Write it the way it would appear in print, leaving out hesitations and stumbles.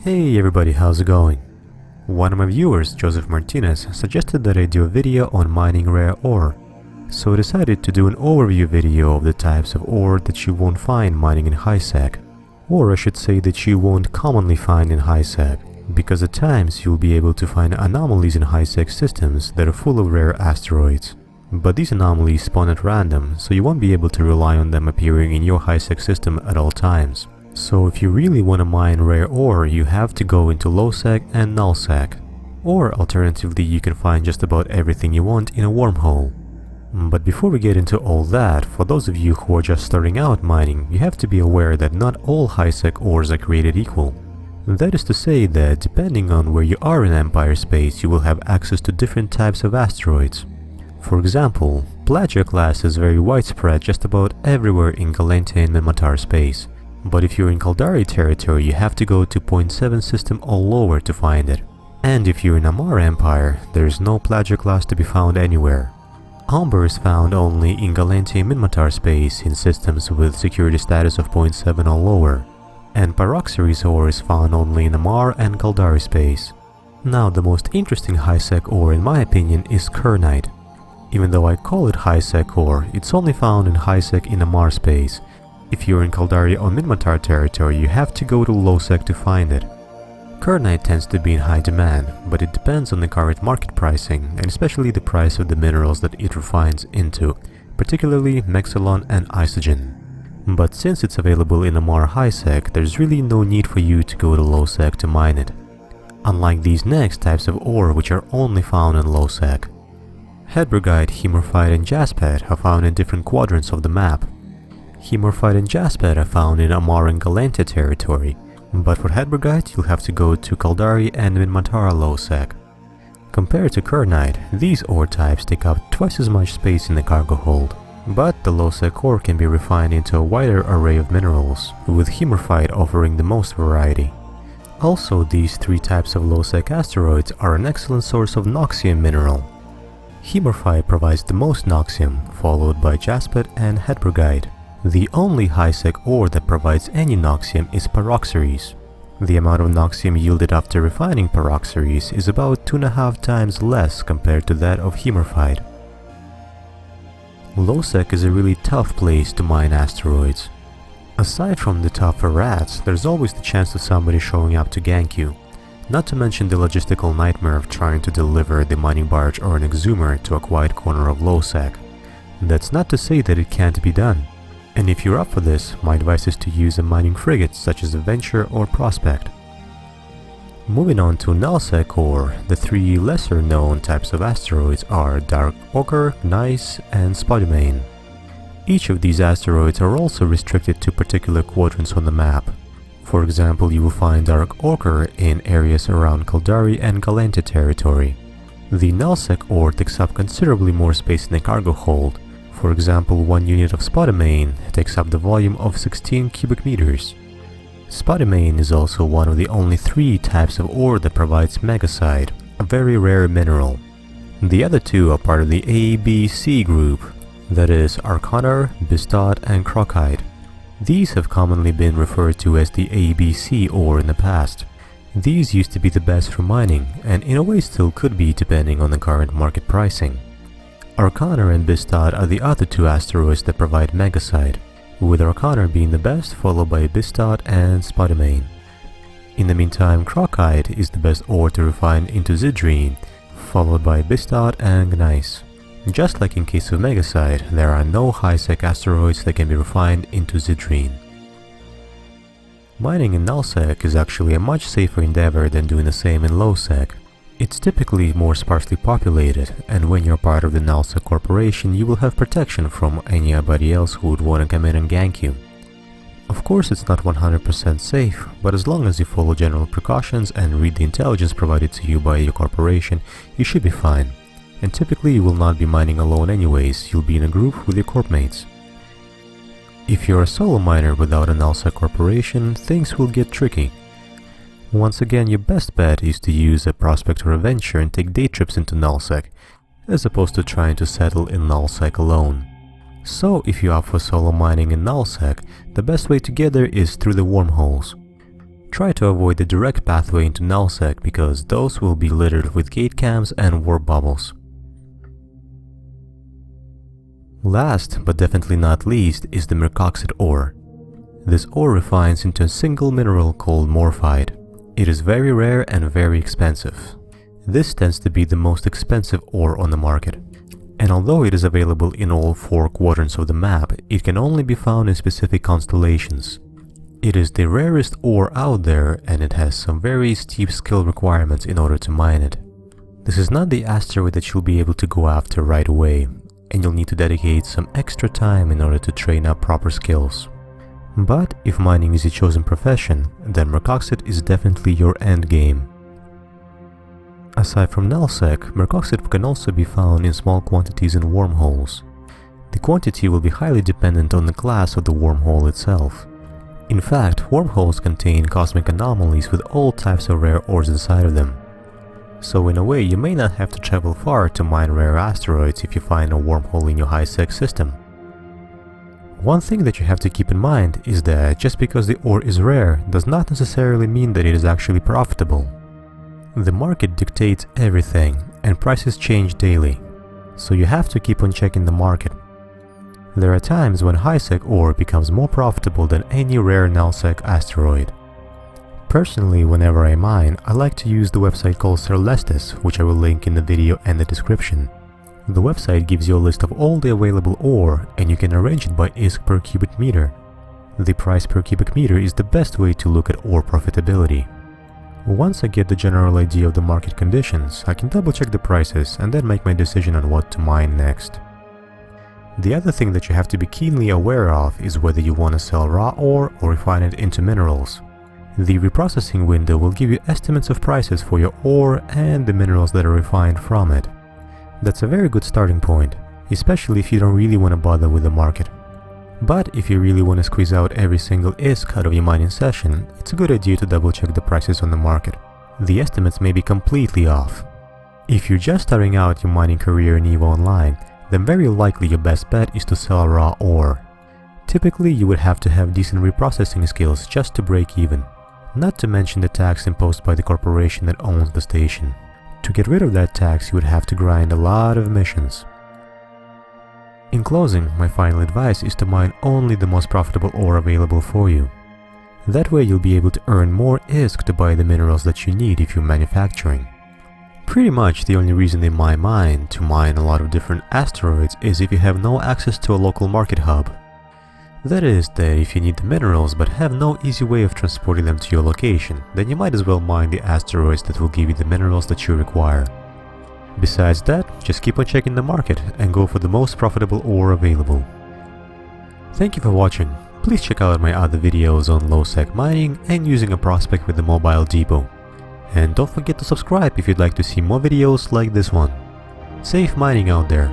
Hey everybody, how's it going? One of my viewers, Joseph Martinez, suggested that I do a video on mining rare ore. So I decided to do an overview video of the types of ore that you won't find mining in Highsec. Or I should say that you won't commonly find in Highsec, because at times you'll be able to find anomalies in Highsec systems that are full of rare asteroids. But these anomalies spawn at random, so you won't be able to rely on them appearing in your Highsec system at all times. So if you really want to mine rare ore, you have to go into Lowsec and Nullsec. Or alternatively, you can find just about everything you want in a wormhole. But before we get into all that, for those of you who are just starting out mining, you have to be aware that not all Highsec ores are created equal. That is to say that depending on where you are in Empire space, you will have access to different types of asteroids. For example, Plagia class is very widespread just about everywhere in Galantia and Minmatar space. But if you're in Caldari territory, you have to go to 0.7 system or lower to find it. And if you're in Amar Empire, there is no Plagia class to be found anywhere. Amber is found only in Galantia and Minmatar space in systems with security status of 0.7 or lower. And Pyroxeres ore is found only in Amar and Caldari space. Now the most interesting Highsec ore in my opinion is Kernite. Even though I call it Highsec ore, it's only found in Highsec in Amar space. If you're in Caldari or Minmatar territory, you have to go to Lowsec to find it. Kernite tends to be in high demand, but it depends on the current market pricing, and especially the price of the minerals that it refines into, particularly Mexilon and Isogen. But since it's available in Amar Highsec, there's really no need for you to go to Lowsec to mine it. Unlike these next types of ore which are only found in Lowsec. Hedbergite, Hemorphite and Jaspet are found in different quadrants of the map. Hemorphite and Jaspet are found in Amar and Galantia territory, but for Hedbergite you'll have to go to Caldari and Minmatar Lowsec. Compared to Kernite, these ore types take up twice as much space in the cargo hold, but the Lowsec ore can be refined into a wider array of minerals, with Hemorphite offering the most variety. Also, these three types of Lowsec asteroids are an excellent source of Noxium mineral. Hemorphite provides the most Noxium, followed by Jaspet and Hedbergite. The only Highsec ore that provides any Noxium is Pyroxeres. The amount of Noxium yielded after refining Pyroxeres is about 2.5 times less compared to that of Hemorphite. Lowsec is a really tough place to mine asteroids. Aside from the tougher rats, there's always the chance of somebody showing up to gank you. Not to mention the logistical nightmare of trying to deliver the mining barge or an exhumer to a quiet corner of Lowsec. That's not to say that it can't be done. And if you're up for this, my advice is to use a mining frigate such as a Venture or Prospect. Moving on to Nullsec ore, the three lesser known types of asteroids are Dark Ochre, Gneiss and Spodumene. Each of these asteroids are also restricted to particular quadrants on the map. For example, you will find Dark Ochre in areas around Caldari and Galantia territory. The Nullsec ore takes up considerably more space in the cargo hold. For example, 1 unit of spodumene takes up the volume of 16 cubic meters. Spodumene is also one of the only 3 types of ore that provides megasite, a very rare mineral. The other 2 are part of the A-B-C group, that is Arcanar, Bistot and Crocite. These have commonly been referred to as the A-B-C ore in the past. These used to be the best for mining, and in a way still could be depending on the current market pricing. Arcanar and Bistot are the other 2 asteroids that provide megasite, with Arcanar being the best, followed by Bistot and Spodumene. In the meantime, Crocite is the best ore to refine into Zidrine, followed by Bistot and Gneiss. Just like in case of megasite, there are no Highsec asteroids that can be refined into Zidrine. Mining in Nullsec is actually a much safer endeavor than doing the same in Lowsec. It's typically more sparsely populated, and when you're part of the Nullsec corporation, you will have protection from anybody else who would want to come in and gank you. Of course, it's not 100% safe, but as long as you follow general precautions and read the intelligence provided to you by your corporation, you should be fine. And typically you will not be mining alone anyways, you'll be in a group with your corpmates. If you're a solo miner without a Nullsec corporation, things will get tricky. Once again, your best bet is to use a Prospect or a Venture and take day trips into Nullsec, as opposed to trying to settle in Nullsec alone. So if you opt for solo mining in Nullsec, the best way to get there is through the wormholes. Try to avoid the direct pathway into Nullsec because those will be littered with gate cams and warp bubbles. Last, but definitely not least, is the mercoxit ore. This ore refines into a single mineral called morphite. It is very rare and very expensive. This tends to be the most expensive ore on the market. And although it is available in all 4 quadrants of the map, it can only be found in specific constellations. It is the rarest ore out there, and it has some very steep skill requirements in order to mine it. This is not the asteroid that you'll be able to go after right away, and you'll need to dedicate some extra time in order to train up proper skills. But if mining is your chosen profession, then mercoxit is definitely your end game. Aside from Nullsec, mercoxit can also be found in small quantities in wormholes. The quantity will be highly dependent on the class of the wormhole itself. In fact, wormholes contain cosmic anomalies with all types of rare ores inside of them. So in a way, you may not have to travel far to mine rare asteroids if you find a wormhole in your Highsec system. One thing that you have to keep in mind is that just because the ore is rare does not necessarily mean that it is actually profitable. The market dictates everything, and prices change daily, so you have to keep on checking the market. There are times when Highsec ore becomes more profitable than any rare Nullsec asteroid. Personally, whenever I mine, I like to use the website called Celestis, which I will link in the video and the description. The website gives you a list of all the available ore, and you can arrange it by ISK per cubic meter. The price per cubic meter is the best way to look at ore profitability. Once I get the general idea of the market conditions, I can double check the prices and then make my decision on what to mine next. The other thing that you have to be keenly aware of is whether you want to sell raw ore or refine it into minerals. The reprocessing window will give you estimates of prices for your ore and the minerals that are refined from it. That's a very good starting point, especially if you don't really want to bother with the market. But if you really want to squeeze out every single ISK out of your mining session, it's a good idea to double check the prices on the market. The estimates may be completely off. If you're just starting out your mining career in EVE Online, then very likely your best bet is to sell raw ore. Typically, you would have to have decent reprocessing skills just to break even, not to mention the tax imposed by the corporation that owns the station. To get rid of that tax, you would have to grind a lot of missions. In closing, my final advice is to mine only the most profitable ore available for you. That way you'll be able to earn more ISK to buy the minerals that you need if you're manufacturing. Pretty much the only reason in my mind to mine a lot of different asteroids is if you have no access to a local market hub. That is, that if you need the minerals but have no easy way of transporting them to your location, then you might as well mine the asteroids that will give you the minerals that you require. Besides that, just keep on checking the market and go for the most profitable ore available. Thank you for watching. Please check out my other videos on Lowsec mining and using a prospect with the mobile depot. And don't forget to subscribe if you'd like to see more videos like this one. Safe mining out there!